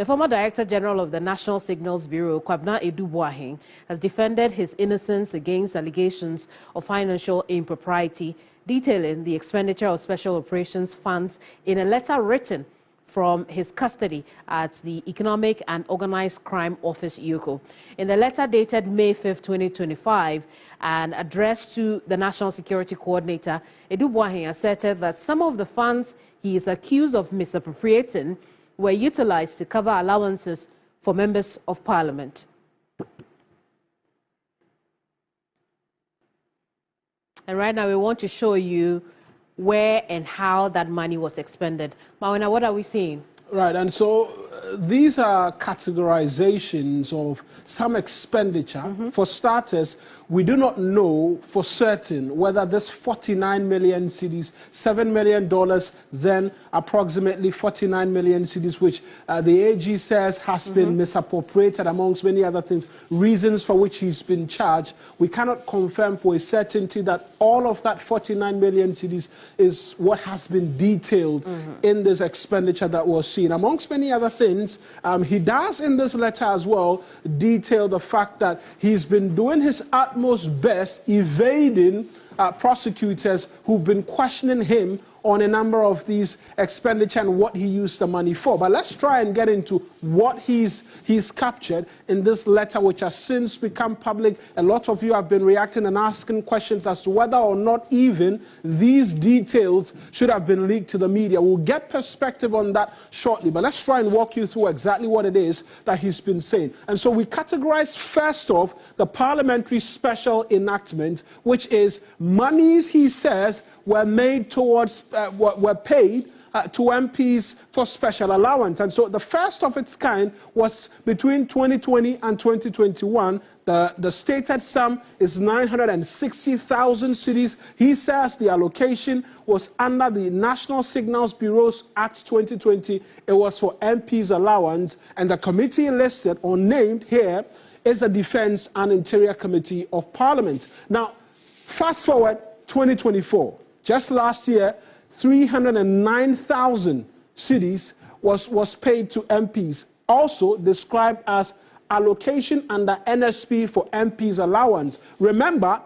The former Director General of the National Signals Bureau, Kwabena Boahen, has defended his innocence against allegations of financial impropriety, detailing the expenditure of special operations funds in a letter written from his custody at the Economic and Organized Crime Office, EOCO. In the letter dated May 5, 2025, and addressed to the National Security Coordinator, Boahen asserted that some of the funds he is accused of misappropriating were utilized to cover allowances for members of parliament. And right now we want to show you where and how that money was expended. Mawena, what are we seeing? Right, and so these are categorizations of some expenditure. For starters, we do not know for certain whether this 49 million cedis, $7 million, then approximately 49 million cedis, which the AG says has been misappropriated amongst many other things, reasons for which he's been charged. We cannot confirm for a certainty that all of that 49 million cedis is what has been detailed in this expenditure that was seen. Amongst many other things, he does in this letter as well detail the fact that he's been doing his utmost best evading prosecutors who've been questioning him on a number of these expenditure and what he used the money for. But let's try and get into what he's captured in this letter, which has since become public. A lot of you have been reacting and asking questions as to whether or not even these details should have been leaked to the media. We'll get perspective on that shortly, but let's try and walk you through exactly what it is that he's been saying. And so we categorize first off the parliamentary special enactment, which is monies, he says, were made towards, were paid to MPs for special allowance. And so the first of its kind was between 2020 and 2021. The stated sum is 960,000 cedis. He says the allocation was under the National Signals Bureau's Act 2020. It was for MPs' allowance, and the committee listed or named here is the Defense and Interior Committee of Parliament. Now, fast forward 2024. Just last year, 309,000 cedis was paid to MPs, also described as allocation under NSB for MPs' allowance. Remember,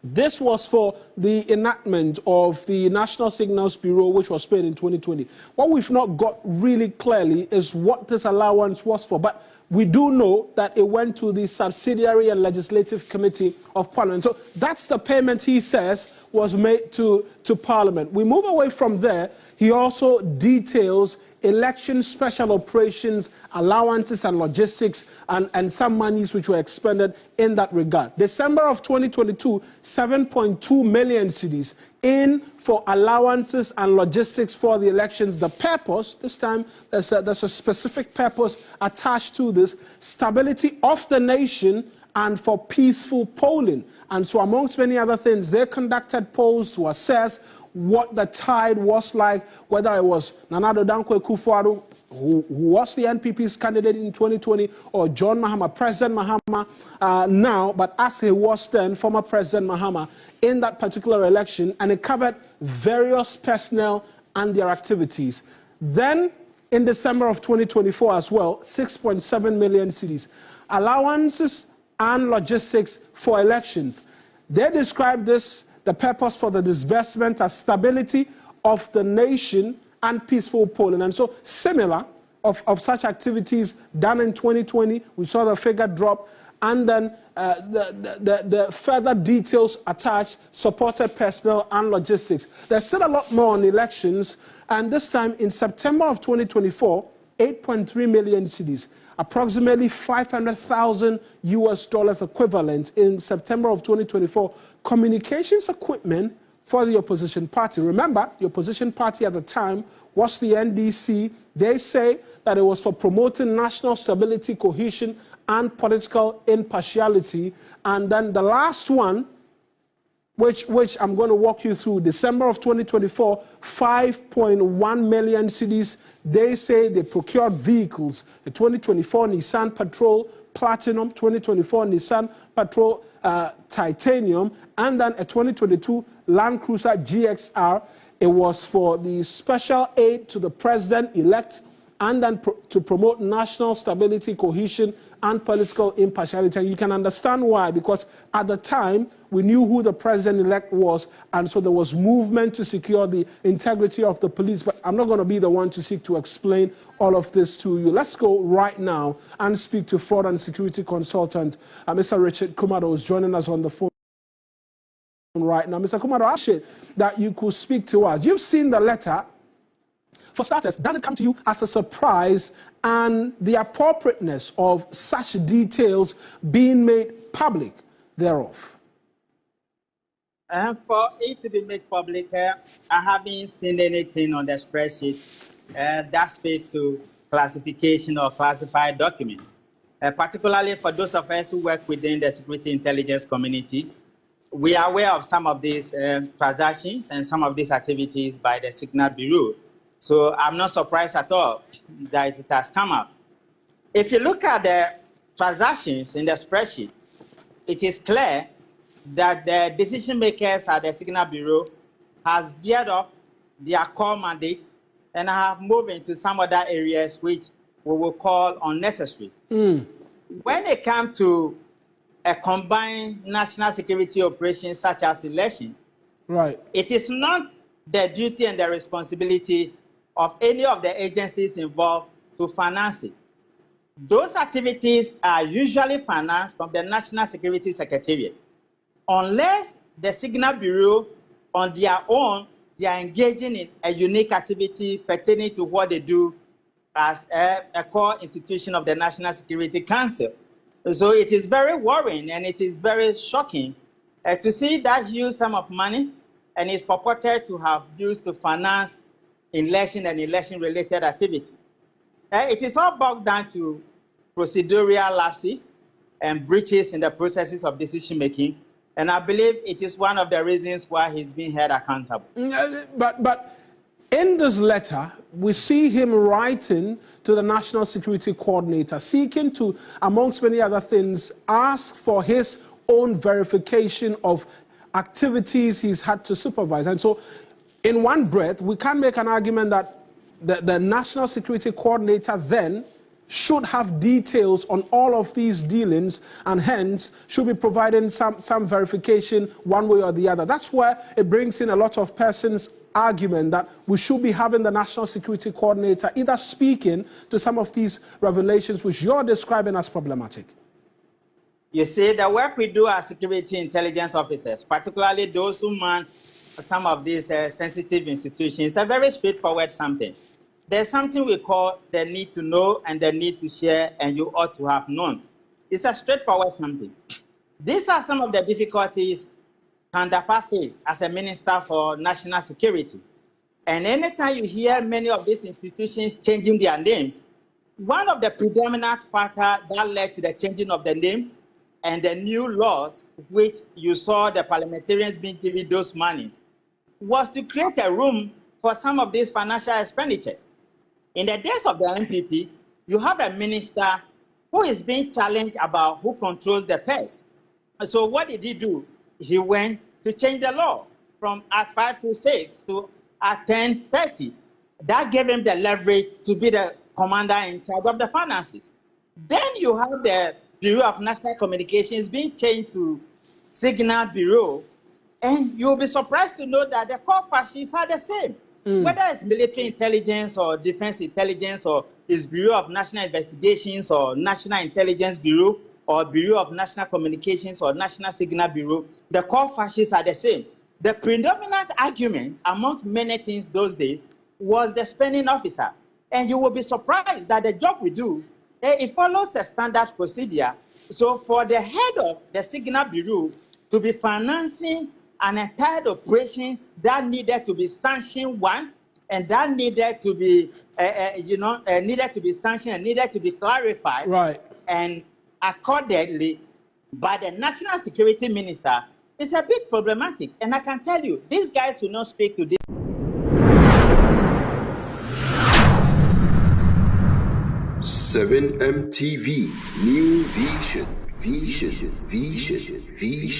this was for the enactment of the National Signals Bureau, which was paid in 2020. What we've not got really clearly is what this allowance was for, but we do know that it went to the Subsidiary and Legislative Committee of Parliament. So that's the payment, he says, was made to Parliament. We move away from there. He also details election special operations, allowances and logistics, and some monies which were expended in that regard. December of 2022, 7.2 million cedis in for allowances and logistics for the elections. The purpose, this time there's a specific purpose attached to this, stability of the nation and for peaceful polling. And so amongst many other things, they conducted polls to assess what the tide was like, whether it was Nana Addo Dankwa Akufo-Addo, who was the NPP's candidate in 2020, or John Mahama, President Mahama now, but as he was then, former President Mahama, in that particular election, and it covered various personnel and their activities. Then, in December of 2024 as well, 6.7 million cedis. Allowances and logistics for elections. They describe this, the purpose for the disbursement, as stability of the nation and peaceful polling. And so similar of such activities done in 2020, we saw the figure drop, and then the further details attached, supported personnel and logistics. There's still a lot more on elections, and this time in September of 2024, 8.3 million cedis, approximately $500,000 equivalent in September of 2024, communications equipment for the opposition party. Remember, the opposition party at the time was the NDC. They say that it was for promoting national stability, cohesion, and political impartiality. And then the last one, which I'm going to walk you through, December of 2024, 5.1 million cedis. They say they procured vehicles, the 2024 Nissan Patrol Platinum, 2024 Nissan Patrol Titanium, and then a 2022 Land Cruiser GXR. It was for the special aid to the president-elect and then to promote national stability, cohesion, and political impartiality. And you can understand why, because at the time, we knew who the president-elect was, and so there was movement to secure the integrity of the police. But I'm not going to be the one to seek to explain all of this to you. Let's go right now and speak to fraud and security consultant, Mr. Richard Kumado, who's joining us on the phone right now. Mr. Kumado, I appreciate that you could speak to us. You've seen the letter. For starters, does it come to you as a surprise, and the appropriateness of such details being made public thereof? For it to be made public, I haven't seen anything on the spreadsheet that speaks to classification or classified documents. Particularly for those of us who work within the security intelligence community, we are aware of some of these transactions and some of these activities by the Signal Bureau. So I'm not surprised at all that it has come up. If you look at the transactions in the spreadsheet, it is clear that the decision makers at the Signal Bureau has veered off their core mandate and have moved into some other areas which we will call unnecessary. When it comes to a combined national security operation such as election, right, it is not the duty and the responsibility of any of the agencies involved to finance it. Those activities are usually financed from the National Security Secretariat. Unless the Signal Bureau, on their own, they are engaging in a unique activity pertaining to what they do as a core institution of the National Security Council. So it is very worrying and it is very shocking to see that huge sum of money, and it's purported to have used to finance election and election-related activities. It is all bogged down to procedural lapses and breaches in the processes of decision-making, and I believe it is one of the reasons why he's being held accountable. But in this letter, we see him writing to the National Security Coordinator, seeking to, amongst many other things, ask for his own verification of activities he's had to supervise. And so, in one breath, we can make an argument that the National Security Coordinator then should have details on all of these dealings, and hence should be providing some verification one way or the other. That's where it brings in a lot of persons' argument that we should be having the National Security Coordinator either speaking to some of these revelations which you're describing as problematic. You see, the work we do as security intelligence officers, particularly those who man some of these sensitive institutions, are very straightforward something. There's something we call the need to know and the need to share, and you ought to have known. It's a straightforward something. These are some of the difficulties Kandapa faced as a minister for national security. And anytime you hear many of these institutions changing their names, one of the predominant factors that led to the changing of the name and the new laws, which you saw the parliamentarians being given those monies, was to create a room for some of these financial expenditures. In the days of the NPP, you have a minister who is being challenged about who controls the purse. So what did he do? He went to change the law from Act 526 to Act 1030. That gave him the leverage to be the commander in charge of the finances. Then you have the Bureau of National Communications being changed to Signal Bureau, and you'll be surprised to know that the core functions are the same. Whether it's military intelligence or defense intelligence or it's Bureau of National Investigations or National Intelligence Bureau or Bureau of National Communications or National Signal Bureau, the core functions are the same. The predominant argument among many things those days was the spending officer. And you will be surprised that the job we do, it follows a standard procedure. So for the head of the Signal Bureau to be financing an entire operations that needed to be sanctioned one, and that needed to be, needed to be sanctioned and needed to be clarified, right, and accordingly by the National Security Minister, is a bit problematic. And I can tell you, these guys will not speak to this. 7MTV, New Vision, Vision, Vision, Vision.